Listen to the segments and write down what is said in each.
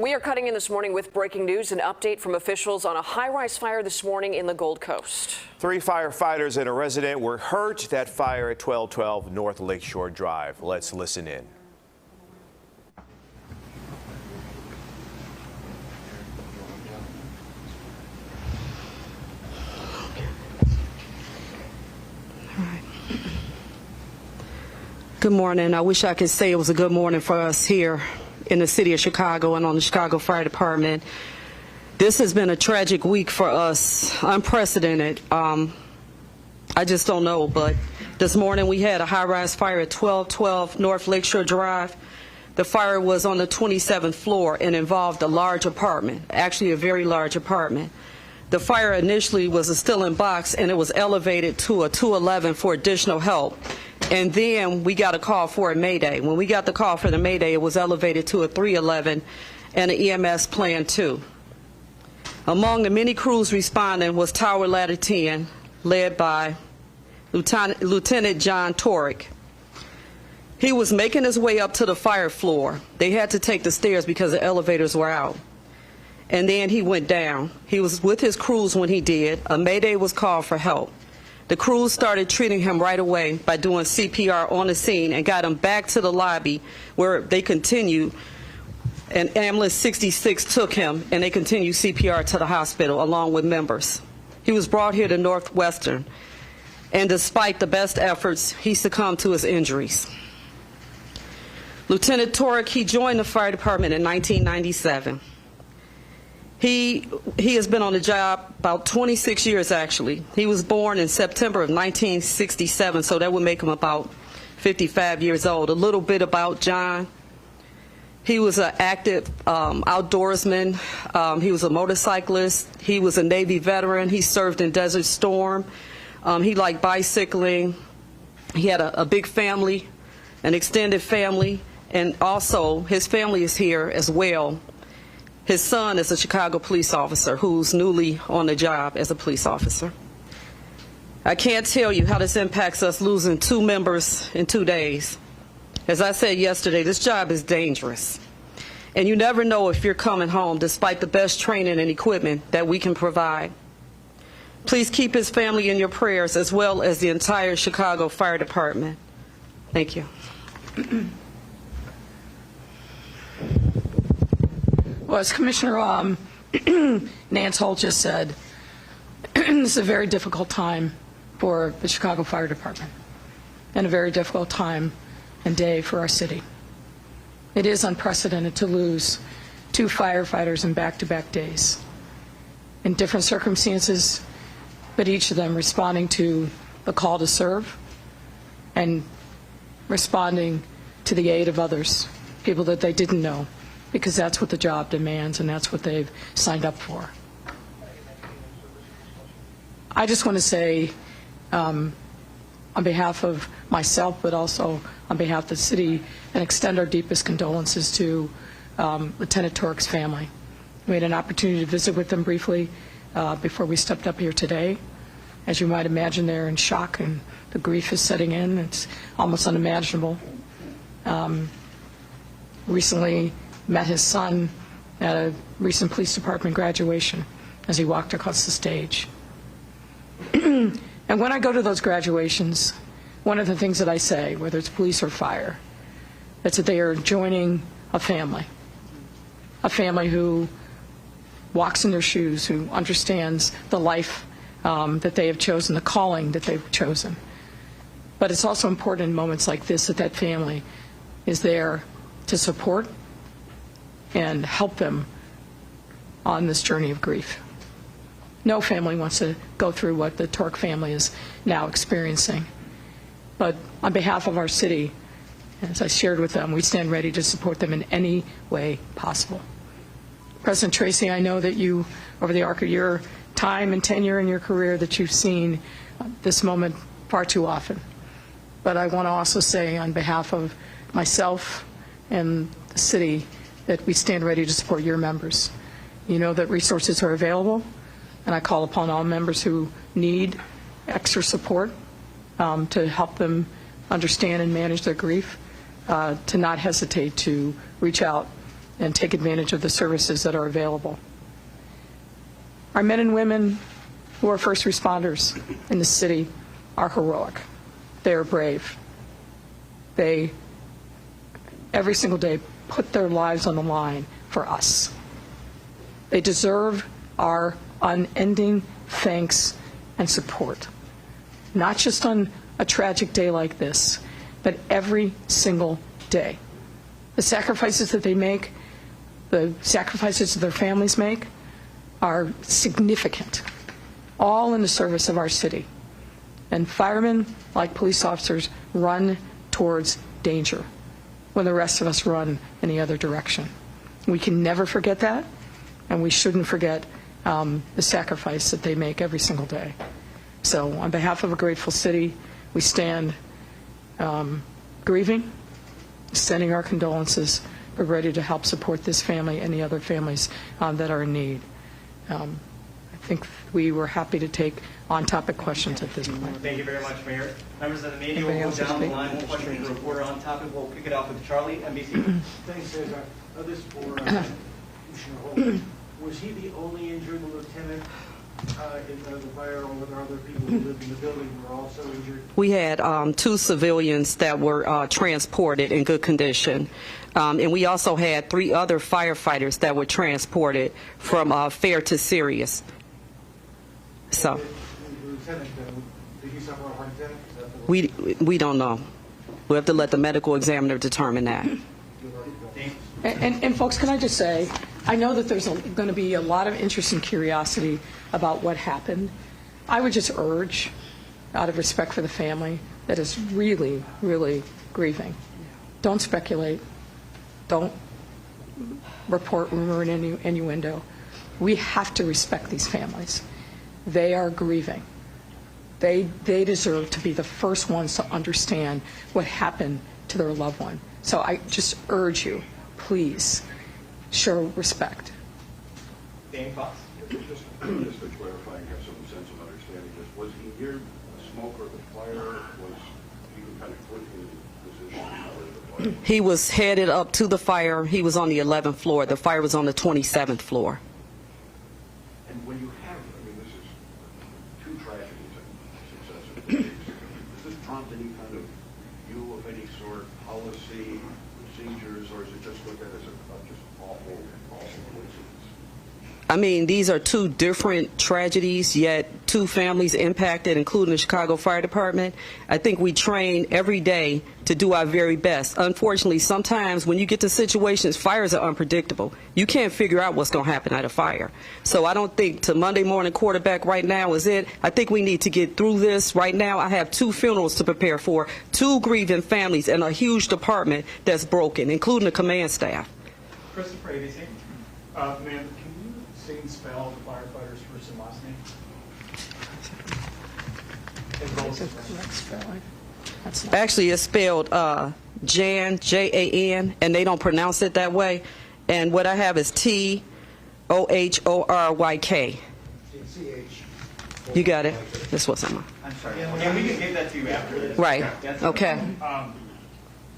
We are cutting in this morning with breaking news, an update from officials on a high-rise fire this morning in the Gold Coast. 3 firefighters and a resident were hurt. That fire at 1212 North Lakeshore Drive. Let's listen in. Good morning. I wish I could say it was a good morning for us here in the city of Chicago and on the Chicago Fire Department. This has been a tragic week for us, unprecedented. I just don't know, but this morning we had a high-rise fire at 1212 North Lakeshore Drive. The fire was on the 27th floor and involved a large apartment, actually a very large apartment. The fire initially was a still-in box and it was elevated to a 211 for additional help. And then we got a call for a mayday. When we got the call for the mayday, it was elevated to a 311 and an EMS plan 2. Among the many crews responding was Tower Ladder 10, led by Lieutenant John Torek. He was making his way up to the fire floor. They had to take the stairs because the elevators were out. And then he went down. He was with his crews when he did. A mayday was called for help. The crews started treating him right away by doing CPR on the scene and got him back to the lobby where they continued. And ambulance 66 took him and they continued CPR to the hospital along with members. He was brought here to Northwestern, and despite the best efforts, he succumbed to his injuries. Lieutenant Torek, he joined the fire department in 1997. He has been on the job about 26 years, actually. He was born in September of 1967, so that would make him about 55 years old. A little bit about John. He was an active outdoorsman. He was a motorcyclist. He was a Navy veteran. He served in Desert Storm. He liked bicycling. He had a big family, an extended family, and also his family is here as well. His son is a Chicago police officer who's newly on the job as a police officer. I can't tell you how this impacts us losing 2 members in 2 days. As I said yesterday, this job is dangerous. And you never know if you're coming home despite the best training and equipment that we can provide. Please keep his family in your prayers as well as the entire Chicago Fire Department. Thank you. Well, as Commissioner Nance Holt just said, this is a very difficult time for the Chicago Fire Department and a very difficult time and day for our city. It is unprecedented to lose 2 firefighters in back-to-back days in different circumstances, but each of them responding to the call to serve and responding to the aid of others, people that they didn't know, because that's what the job demands and that's what they've signed up for. I just want to say, on behalf of myself, but also on behalf of the city, and extend our deepest condolences to Lieutenant Torek's family. We had an opportunity to visit with them briefly before we stepped up here today. As you might imagine, they're in shock and the grief is setting in. It's almost unimaginable. Recently met his son at a recent police department graduation as he walked across the stage. And when I go to those graduations, one of the things that I say, whether it's police or fire, is that they are joining a family who walks in their shoes, who understands the life that they have chosen, the calling that they've chosen. But it's also important in moments like this that that family is there to support and help them on this journey of grief. No family wants to go through what the Torek family is now experiencing. But on behalf of our city, as I shared with them, we stand ready to support them in any way possible. President Tracy, I know that you, over the arc of your time and tenure in your career, that you've seen this moment far too often. But I want to also say on behalf of myself and the city that we stand ready to support your members. You know that resources are available, and I call upon all members who need extra support to help them understand and manage their grief, to not hesitate to reach out and take advantage of the services that are available. Our men and women who are first responders in the city are heroic. They are brave. They, every single day, put their lives on the line for us. They deserve our unending thanks and support, not just on a tragic day like this, but every single day. The sacrifices that they make, the sacrifices that their families make, are significant, all in the service of our city. And firemen, like police officers, run towards danger when the rest of us run in the other direction. We can never forget that, and we shouldn't forget the sacrifice that they make every single day. So on behalf of a grateful city, we stand grieving, sending our condolences. We're ready to help support this family and the other families that are in need. I think we were happy to take on-topic questions at this point. Thank you very much, Mayor. Members of the media, Anybody we'll else go down the speak? line. One question for the reporter on topic. We'll kick it off with Charlie, NBC. Thanks, Cesar. This is for Commissioner Holmes. Was he the only injured lieutenant in the fire, or were there other people who lived in the building who were also injured? We had 2 civilians that were transported in good condition. And we also had 3 other firefighters that were transported from fair to serious. So The lieutenant, did he suffer a heart attack? Is that the we don't know. We have to let the medical examiner determine that. And folks, can I just say, I know that there's going to be a lot of interest and curiosity about what happened. I would just urge, out of respect for the family that is really, really grieving, don't speculate. Don't report rumor and innuendo. We have to respect these families. They are grieving. They deserve to be the first ones to understand what happened to their loved one. So I just urge you, please, show respect. Dane Fox. Just to clarify and have some sense of understanding this, was he near the smoke or the fire? Was he kind of quickly positioned where the fire? He was headed up to the fire. He was on the 11th floor. The fire was on the 27th floor. And when you have, I mean, this is 2 tragedies in successive days. Does this prompt any kind of view of any sort, policy, procedures, or is it just looked at as a just awful coincidence? I mean, these are 2 different tragedies, yet 2 families impacted, including the Chicago Fire Department. I think we train every day to do our very best. Unfortunately, sometimes when you get to situations, fires are unpredictable. You can't figure out what's going to happen at a fire. So I don't think to Monday morning quarterback right now is it. I think we need to get through this right now. I have 2 funerals to prepare for, 2 grieving families, and a huge department that's broken, including the command staff. Christopher, ABC. Ma'am, can you say and spell the firefighter's first and last name? That's a correct spelling. That's not. Actually, it's spelled Jan, Jan, and they don't pronounce it that way. And what I have is ThohorYk. You got it? This was something. I'm sorry. Yeah, we can give that to you after this. Right. That's Okay.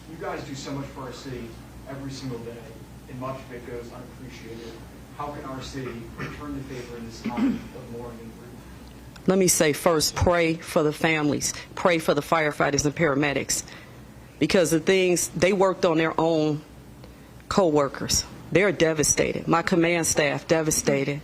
You guys do so much for our city every single day, and much of it goes unappreciated. How can our city return the favor in this time of mourning and grief? Let me say first, pray for the families. Pray for the firefighters and paramedics. Because the things, they worked on their own co-workers. They're devastated. My command staff, devastated.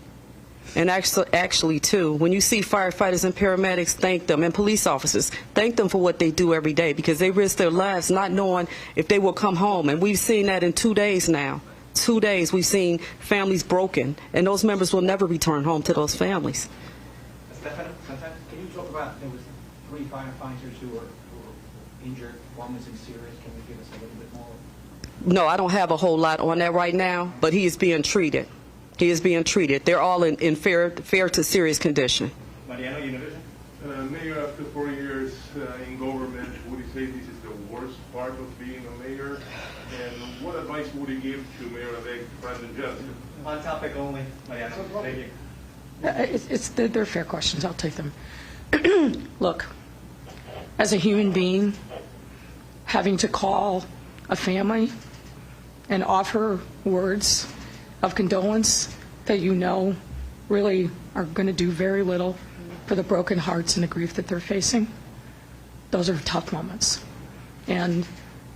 And actually, too, when you see firefighters and paramedics, thank them, and police officers, thank them for what they do every day, because they risk their lives not knowing if they will come home. And we've seen that in 2 days now. 2 days we've seen families broken, and those members will never return home to those families. Stefano, sometimes. Can you talk about, there was 3 firefighters who were injured, one was in serious, can you give us a little bit more? No, I don't have a whole lot on that right now, but he is being treated. He is being treated. They're all in fair to serious condition. Mariano, Univision. Mayor, after 4 years in government, would you say this is the worst part of being a mayor? And what advice would you give to Mayor-elect Brandon Johnson? On topic only, Mariano. Thank you. They're fair questions. I'll take them. Look, as a human being, having to call a family and offer words of condolence that you know really are going to do very little for the broken hearts and the grief that they're facing. Those are tough moments. And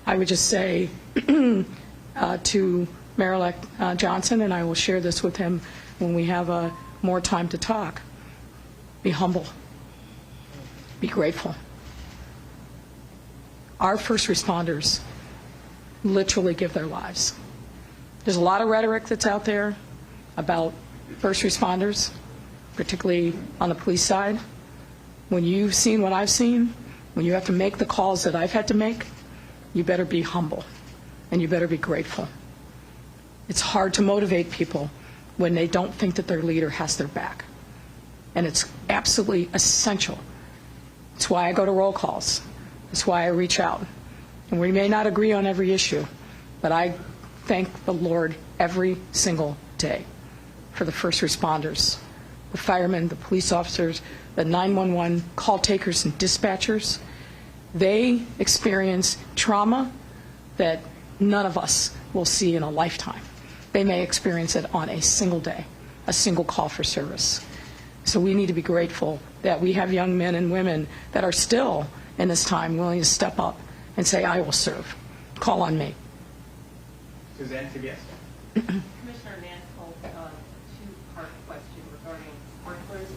I would just say to Mayor-elect Johnson, and I will share this with him when we have more time to talk, be humble, be grateful. Our first responders literally give their lives. There's a lot of rhetoric that's out there about first responders, particularly on the police side. When you've seen what I've seen, when you have to make the calls that I've had to make, you better be humble and you better be grateful. It's hard to motivate people when they don't think that their leader has their back. And it's absolutely essential. It's why I go to roll calls. It's why I reach out. And we may not agree on every issue, but I thank the Lord every single day for the first responders, the firemen, the police officers, the 911 call takers and dispatchers. They experience trauma that none of us will see in a lifetime. They may experience it on a single day, a single call for service. So we need to be grateful that we have young men and women that are still in this time willing to step up and say, I will serve. Call on me. Suzanne, CBS. Commissioner Nance Holt, two-part question regarding sprinklers.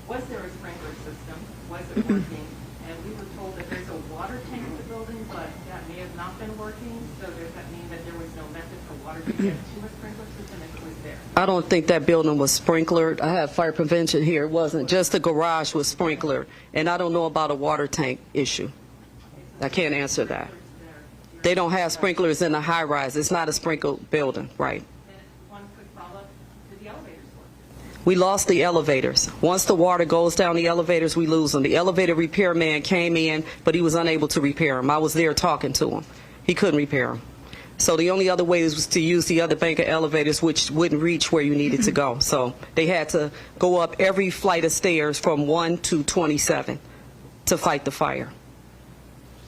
Was there a sprinkler system? Was it working? And we were told that there's a water tank in the building, but that may have not been working. So does that mean that there was no method for water to get to a sprinkler system if it was there? I don't think that building was sprinklered. I have fire prevention here. It wasn't. Just the garage was sprinklered. And I don't know about a water tank issue. I can't answer that. They don't have sprinklers in the high-rise. It's not a sprinkled building, right? And one quick follow-up, did the elevators work? We lost the elevators. Once the water goes down the elevators, we lose them. The elevator repairman came in, but he was unable to repair them. I was there talking to him. He couldn't repair them. So the only other way was to use the other bank of elevators, which wouldn't reach where you needed to go. So they had to go up every flight of stairs from 1 to 27 to fight the fire.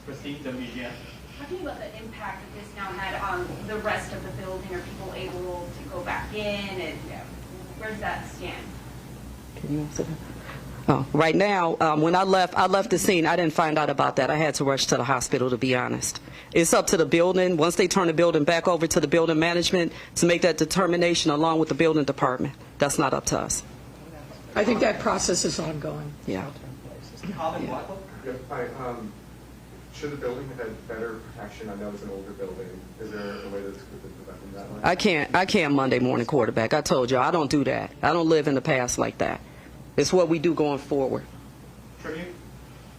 Christine, WGN. Talking about the impact that this now had on the rest of the building, are people able to go back in, and where does that stand? Can you answer that? Oh, right now, when I left the scene. I didn't find out about that. I had to rush to the hospital, to be honest. It's up to the building. Once they turn the building back over to the building management to make that determination along with the building department. That's not up to us. I think that process is ongoing. Yeah. Colin Blacklock. Should the building have had better protection? I know it's an older building. Is there a way that's good to prevent that? I can't Monday morning quarterback. I told you, I don't do that. I don't live in the past like that. It's what we do going forward. Tribune.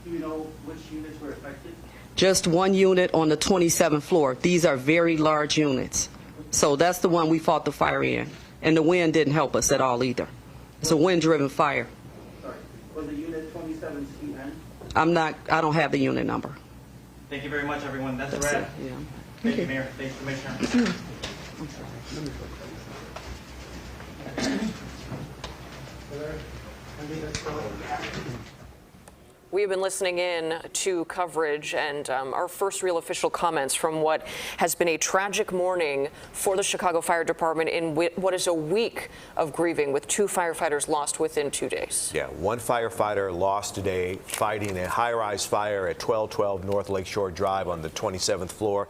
Do you know which units were affected? Just one unit on the 27th floor. These are very large units. So that's the one we fought the fire in. And the wind didn't help us at all either. It's a wind-driven fire. Sorry. Was the unit 27 CN? I don't have the unit number. Thank you very much, everyone. That's a That's wrap. it, yeah. Thank you, Mayor. Thanks, Commissioner. We have been listening in to coverage and our first real official comments from what has been a tragic morning for the Chicago Fire Department in what is a week of grieving, with 2 firefighters lost within 2 days. Yeah, one firefighter lost today fighting a high-rise fire at 1212 North Lakeshore Drive on the 27th floor.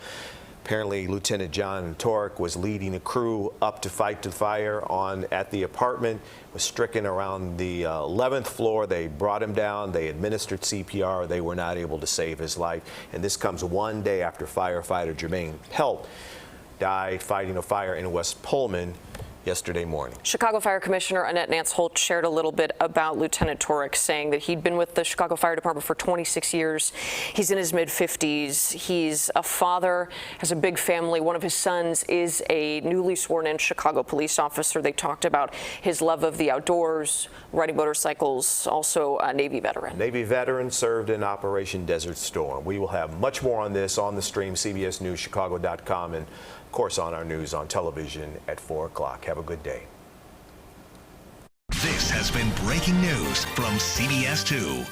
Apparently, Lieutenant John Torek was leading a crew up to fight the fire at the apartment, was stricken around the 11th floor. They brought him down. They administered CPR. They were not able to save his life. And this comes one day after firefighter Jermaine Pelt died fighting a fire in West Pullman yesterday morning. Chicago Fire Commissioner Annette Nance Holt shared a little bit about Lieutenant Torek, saying that he'd been with the Chicago Fire Department for 26 years. He's in his mid-50s. He's a father, has a big family. One of his sons is a newly sworn-in Chicago police officer. They talked about his love of the outdoors, riding motorcycles, also a Navy veteran. Navy veteran, served in Operation Desert Storm. We will have much more on this on the stream, CBSNewsChicago.com, and of course on our news on television at 4 o'clock. Have a good day. This has been breaking news from CBS 2.